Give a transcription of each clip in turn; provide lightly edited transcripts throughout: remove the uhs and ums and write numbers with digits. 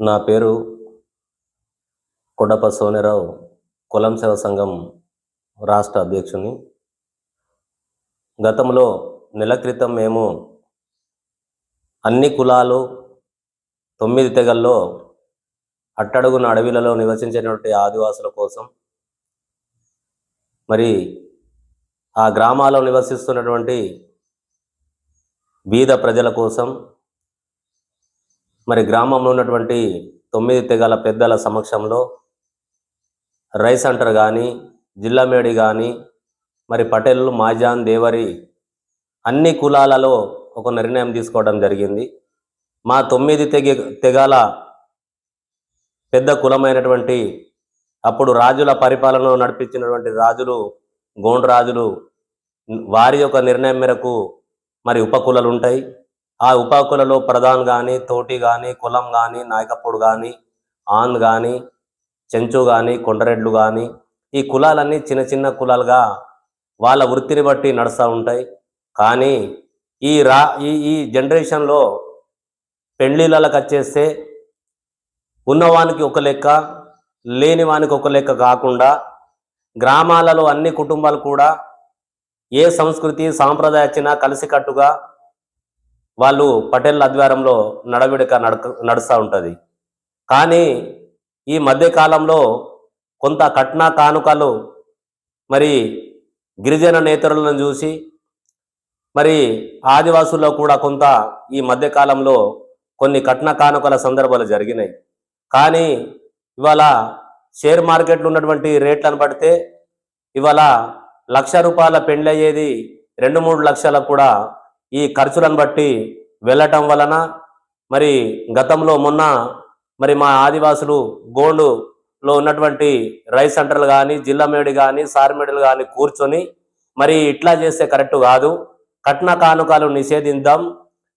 నా పేరు కొడప సోనెరావు, కులం సేవ సంఘం రాష్ట్ర అధ్యక్షుని. గతంలో నెల క్రితం మేము అన్ని కులాలు 9 తెగల్లో అట్టడుగున అడవిలలో నివసించేటువంటి ఆదివాసుల కోసం, మరి ఆ గ్రామాల్లో నివసిస్తున్నటువంటి బీద ప్రజల కోసం, మరి గ్రామంలో ఉన్నటువంటి 9 తెగల పెద్దల సమక్షంలో రైస్ సెంటర్ కానీ, జిల్లా మేడి కానీ, మరి పటేళ్ళు, మాజాన్, దేవరి అన్ని కులాలలో ఒక నిర్ణయం తీసుకోవడం జరిగింది. మా 9 తెగల పెద్ద కులమైనటువంటి అప్పుడు రాజుల పరిపాలనలో నడిపించినటువంటి రాజులు, గోండ్రాజులు, వారి యొక్క నిర్ణయం మేరకు మరి ఉపకులాలు ఉంటాయి. ఆ ఉపకులలో ప్రధాన్ కానీ, తోటి కానీ, కులం కానీ, నాయకప్పుడు కానీ, ఆన్ కానీ, చెంచు కానీ, కొండరెడ్లు కానీ, ఈ కులాలన్నీ చిన్న చిన్న కులాలుగా వాళ్ళ వృత్తిని బట్టి నడుస్తూ ఉంటాయి. కానీ ఈ జనరేషన్లో పెళ్ళిళ్ళకి వచ్చేస్తే ఉన్నవానికి ఒక లెక్క, లేని వానికి ఒక లెక్క కాకుండా గ్రామాలలో అన్ని కుటుంబాలు కూడా ఏ సంస్కృతి సాంప్రదాయ వచ్చినా కలిసికట్టుగా వాళ్ళు పటేళ్ళ ఆధ్వర్యంలో నడవిడక నడుస్తూ ఉంటుంది. కానీ ఈ మధ్యకాలంలో కొంత కట్న కానుకలు మరి గిరిజన నేతరులను చూసి మరి ఆదివాసుల్లో కూడా కొంత ఈ మధ్యకాలంలో కొన్ని కట్న కానుకల సందర్భాలు జరిగినాయి. కానీ ఇవాళ షేర్ మార్కెట్లో ఉన్నటువంటి రేట్లను పడితే ఇవాళ ₹1,00,000 పెండ్లి అయ్యేది 2-3 లక్షలకు కూడా ఈ ఖర్చులను బట్టి వెళ్ళటం వలన మరి గతంలో మొన్న మరి మా ఆదివాసులు గోండులో ఉన్నటువంటి రైస్ సెంటర్లు కానీ, జిల్లా మేడి కానీ, సార్మేడులు కానీ కూర్చొని మరి ఇట్లా చేస్తే కరెక్ట్ కాదు, కట్న కానుకలు నిషేధిద్దాం,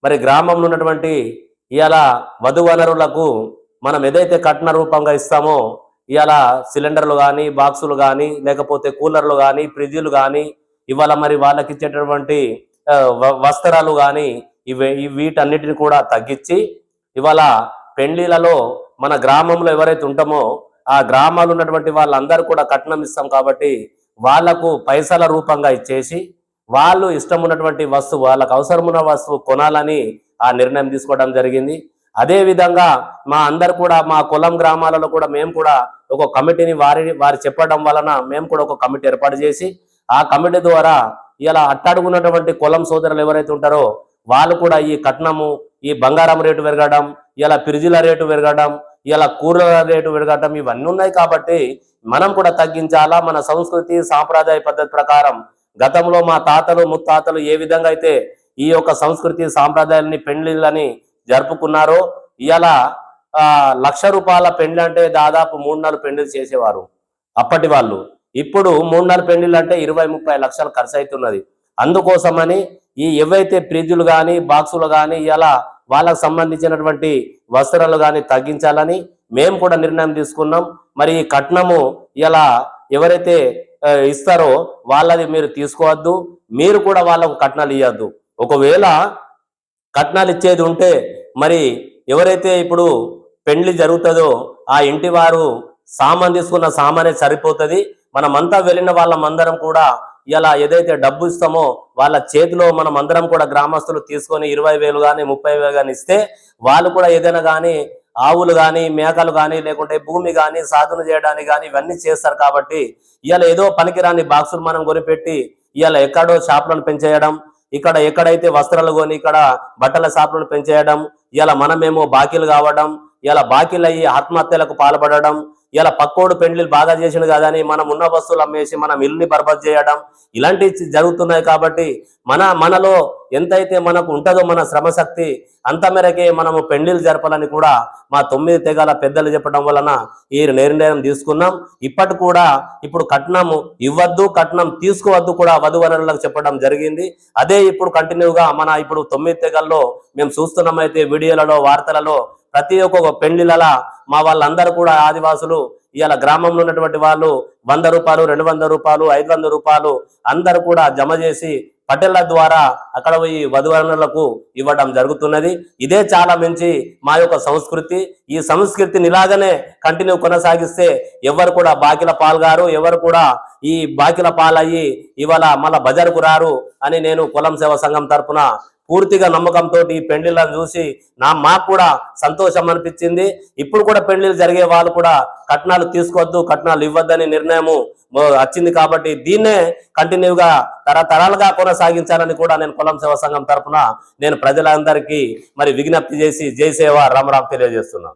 మరి గ్రామంలో ఉన్నటువంటి ఇవాళ వధు వనరులకు మనం ఏదైతే కట్న రూపంగా ఇస్తామో ఇవాళ సిలిండర్లు కానీ, బాక్సులు కానీ, లేకపోతే కూలర్లు కానీ, ఫ్రిడ్జ్లు కానీ, ఇవాళ మరి వాళ్ళకి ఇచ్చేటటువంటి వస్త్రాలు కానీ వీటన్నిటిని కూడా తగ్గించి ఇవాళ పెళ్లిలలో మన గ్రామంలో ఎవరైతే ఉంటామో ఆ గ్రామాలు ఉన్నటువంటి వాళ్ళందరూ కూడా కట్నం ఇస్తాం కాబట్టి వాళ్లకు పైసల రూపంగా ఇచ్చేసి వాళ్ళు ఇష్టం ఉన్నటువంటి వస్తువు, వాళ్ళకు అవసరం ఉన్న వస్తువు కొనాలని ఆ నిర్ణయం తీసుకోవడం జరిగింది. అదేవిధంగా మా అందరు కూడా మా కులం గ్రామాలలో కూడా మేము కూడా ఒక కమిటీని వారి చెప్పడం వలన మేము కూడా ఒక కమిటీ ఏర్పాటు చేసి ఆ కమిటీ ద్వారా ఇలా అట్టడుగున్నటువంటి కులం సోదరులు ఎవరైతే ఉంటారో వాళ్ళు కూడా ఈ కట్నము, ఈ బంగారం రేటు పెరగడం, ఇలా పిరిజిల రేటు పెరగడం, ఇలా కూరల రేటు పెరగడం ఇవన్నీ ఉన్నాయి. కాబట్టి మనం కూడా తగ్గించాలా. మన సంస్కృతి సాంప్రదాయ పద్ధతి ప్రకారం గతంలో మా తాతలు ముత్తాతలు ఏ విధంగా అయితే ఈ యొక్క సంస్కృతి సాంప్రదాయాలని పెళ్లిళ్ళని జరుపుకున్నారో ఇలా ₹1,00,000 పెళ్లి అంటే దాదాపు 3-4 పెళ్లిలు చేసేవారు అప్పటి వాళ్ళు. ఇప్పుడు 3-4 పెళ్లిళ్ళు అంటే 20-30 లక్షలు ఖర్చు అవుతున్నది. అందుకోసమని ఈ ఏవైతే ఫ్రిడ్జ్లు కానీ, బాక్సులు కానీ ఇలా వాళ్ళకు సంబంధించినటువంటి వస్త్రాలు కానీ తగ్గించాలని మేము కూడా నిర్ణయం తీసుకున్నాం. మరి ఈ కట్నము ఇలా ఎవరైతే ఇస్తారో వాళ్ళది మీరు తీసుకోవద్దు, మీరు కూడా వాళ్ళకు కట్నాలు ఇవ్వద్దు. ఒకవేళ కట్నాలు ఇచ్చేది ఉంటే మరి ఎవరైతే ఇప్పుడు పెళ్లి జరుగుతుందో ఆ ఇంటి వారు సామాన్ తీసుకున్న సామానే సరిపోతుంది. మనమంతా వెళ్ళిన వాళ్ళమందరం కూడా ఇలా ఏదైతే డబ్బు ఇస్తామో వాళ్ళ చేతిలో మనం అందరం కూడా గ్రామస్తులు తీసుకొని 20,000 కానీ 30,000 కానీ ఇస్తే వాళ్ళు కూడా ఏదైనా కానీ ఆవులు కానీ, మేకలు కానీ, లేకుంటే భూమి కానీ సాధన చేయడానికి కానీ ఇవన్నీ చేస్తారు. కాబట్టి ఇవాళ ఏదో పనికిరాని బాక్సులు మనం కొనిపెట్టి ఇవాళ ఎక్కడో షాపులను పెంచేయడం, ఇక్కడ ఎక్కడైతే వస్త్రాలు కొని ఇక్కడ బట్టల షాపులను పెంచేయడం, ఇలా మనమేమో బాకీలు కావడం, ఇలా బాకీలు అయ్యి ఆత్మహత్యలకు పాల్పడడం, ఇలా పక్కోడు పెళ్లిళ్ళు బాగా చేసిండు కదని మనం ఉన్న వస్తువులు అమ్మేసి మనం ఇల్లుని బర్బాద్ చేయడం ఇలాంటివి జరుగుతున్నాయి. కాబట్టి మనలో ఎంతైతే మనకు ఉంటుందో మన శ్రమశక్తి అంత మేరకే మనము పెళ్లిళ్ళు జరపాలని కూడా మా 9 తెగల పెద్దలు చెప్పడం వలన ఈ నిర్ణయం తీసుకున్నాం. ఇప్పటి కూడా ఇప్పుడు కట్నం ఇవ్వద్దు, కట్నం తీసుకోవద్దు కూడా వధువరులకు చెప్పడం జరిగింది. అదే ఇప్పుడు కంటిన్యూగా మన ఇప్పుడు 9 తెగల్లో మేము చూస్తున్నామైతే వీడియోలలో, వార్తలలో ప్రతి ఒక్క పెళ్లిళ్ళ మా వాళ్ళందరూ కూడా ఆదివాసులు ఇవాళ గ్రామంలో ఉన్నటువంటి వాళ్ళు ₹100, ₹200, ₹500 అందరూ కూడా జమ చేసి పటేళ్ల ద్వారా అక్కడ పోయి వధువరులకు ఇవ్వడం జరుగుతున్నది. ఇదే చాలా మంచి మా యొక్క సంస్కృతి. ఈ సంస్కృతిని ఇలాగనే కంటిన్యూ కొనసాగిస్తే ఎవరు కూడా బాకిల పాల్గారు, ఎవరు కూడా ఈ బాకిల పాలయ్యి ఇవాళ మళ్ళా బజారుకు రారు అని నేను కులం సేవా సంఘం తరపున పూర్తిగా నమ్మకంతో ఈ పెళ్లిళ్ళను చూసి మాకు కూడా సంతోషం అనిపించింది. ఇప్పుడు కూడా పెళ్లిళ్ళు జరిగే వాళ్ళు కూడా కట్నాలు తీసుకోవద్దు, కట్నాలు ఇవ్వద్దని నిర్ణయము వచ్చింది. కాబట్టి దీన్నే కంటిన్యూగా తరతరాలుగా కొనసాగించాలని కూడా నేను కులం సేవా సంఘం తరపున నేను ప్రజలందరికీ మరి విజ్ఞప్తి చేసి జై సేవ రామరామ్ తెలియజేస్తున్నాను.